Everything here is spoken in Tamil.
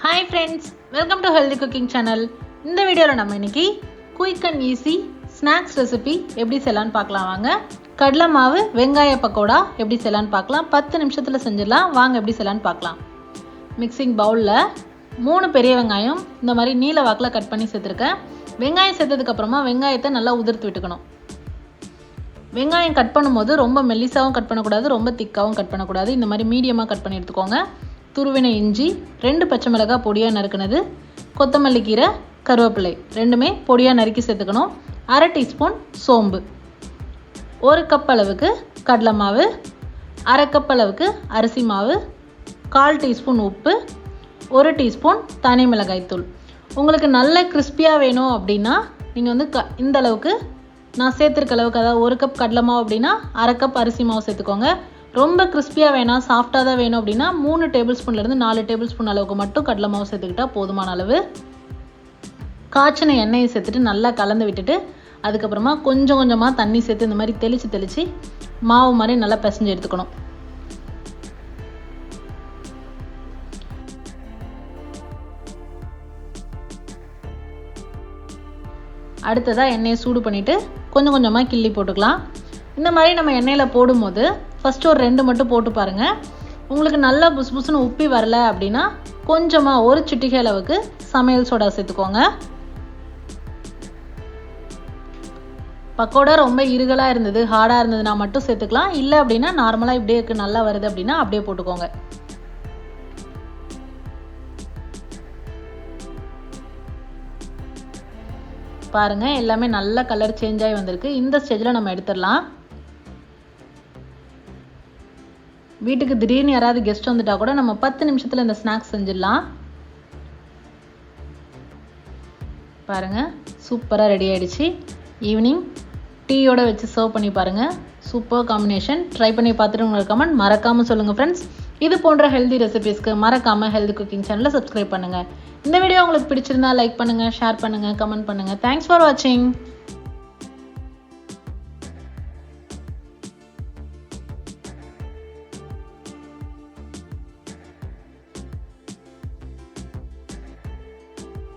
Hi friends, welcome to Healthy Cooking Channel. இந்த வீடியோல நம்ம இன்னைக்கு quick and easy snacks recipe எப்படி செய்யலாம்னு பார்க்கலாம் வாங்க. கடலை மாவு வெங்காய பக்கோடா எப்படி செய்யலாம்னு பார்க்கலாம். 10 நிமிஷத்துல செஞ்சிடலாம். வாங்க எப்படி செய்யலாம்னு பார்க்கலாம். மிக்சிங் பவுல்ல 3 பெரிய வெங்காயம் இந்த மாதிரி நீல வாக்குல கட் பண்ணி சேர்த்திருக்கேன். வெங்காயம் சேர்த்ததுக்கு அப்புறமா வெங்காயத்தை நல்லா உதிர்த்து விட்டுக்கணும். வெங்காயம் கட் பண்ணும்போது ரொம்ப மெல்லிசாவும் கட் பண்ணக்கூடாது, ரொம்ப திக்காவும் கட் பண்ணக்கூடாது. இந்த மாதிரி மீடியமாக கட் பண்ணி எடுத்துக்கோங்க. துருவின இஞ்சி, 2 பச்சை மிளகாய் பொடியாக நறுக்குனது, கொத்தமல்லி கீரை, கருவேப்பிலை ரெண்டுமே பொடியாக நறுக்கி சேர்த்துக்கணும். 1/2 டீஸ்பூன் சோம்பு, 1 கப் அளவுக்கு கடலை மாவு, 1/2 கப் அளவுக்கு அரிசி மாவு, 1/4 டீஸ்பூன் உப்பு, 1 டீஸ்பூன் தனி மிளகாய் தூள். உங்களுக்கு நல்ல கிறிஸ்பியாக வேணும் அப்படின்னா நீங்கள் வந்து இந்த அளவுக்கு நான் சேர்த்துருக்க அளவுக்கு, அதாவது 1 கப் கடலை மாவு அப்படின்னா 1/2 கப் அரிசி மாவு சேர்த்துக்கோங்க. ரொம்ப கிறிஸ்பியாக வேணாம், சாஃப்டாக தான் வேணும் அப்படின்னா 3 டேபிள் ஸ்பூன்லேருந்து 4 டேபிள் ஸ்பூன் அளவுக்கு மட்டும் கடலை மாவு சேர்த்துக்கிட்டா போதுமான அளவு. காய்ச்சின எண்ணெயை சேர்த்துட்டு நல்லா கலந்து விட்டுட்டு அதுக்கப்புறமா கொஞ்சம் கொஞ்சமாக தண்ணி சேர்த்து இந்த மாதிரி தெளித்து மாவு மாதிரி நல்லா பிசைஞ்சு எடுத்துக்கணும். அடுத்ததாக எண்ணெயை சூடு பண்ணிவிட்டு கொஞ்சம் கொஞ்சமாக கிள்ளி போட்டுக்கலாம். இந்த மாதிரி நம்ம எண்ணெயில் போடும்போது ஃபஸ்ட்டு ஒரு 2 மட்டும் போட்டு பாருங்கள். உங்களுக்கு நல்லா புசுன்னு உப்பி வரல அப்படின்னா கொஞ்சமாக 1 சிட்டிகை அளவுக்கு சமையல் சோடா சேர்த்துக்கோங்க. பக்கோடா ரொம்ப இருகலாக இருந்தது, ஹார்டாக இருந்ததுன்னா மட்டும் சேர்த்துக்கலாம். இல்லை அப்படின்னா நார்மலாக இப்படியே இருக்குது, நல்லா வருது அப்படின்னா அப்படியே போட்டுக்கோங்க. பாருங்கள், எல்லாமே நல்ல கலர் சேஞ்ச் ஆகி வந்திருக்கு. இந்த ஸ்டேஜில் நம்ம எடுத்துடலாம். வீட்டுக்கு திடீர்னு யாராவது கெஸ்ட் வந்துட்டா கூட நம்ம 10 நிமிஷத்தில் இந்த ஸ்நாக்ஸ் செஞ்சிடலாம். பாருங்கள், சூப்பராக ரெடி ஆகிடுச்சு. ஈவினிங் டீயோட வச்சு சர்வ் பண்ணி பாருங்கள். Super combination. ட்ரை பண்ணி பார்த்துட்டு உங்களுக்கு கமெண்ட் மறக்காமல் சொல்லுங்கள் ஃப்ரெண்ட்ஸ். இது போன்ற ஹெல்தி ரெசிபீஸ்க்கு மறக்காமல் ஹெல்தி குக்கிங் சேனலை சப்ஸ்கிரைப் பண்ணுங்கள். இந்த வீடியோ உங்களுக்கு பிடிச்சிருந்தா லைக் பண்ணுங்கள், ஷேர் பண்ணுங்கள், கமெண்ட் பண்ணுங்கள். தேங்க்ஸ் ஃபார் வாட்சிங்.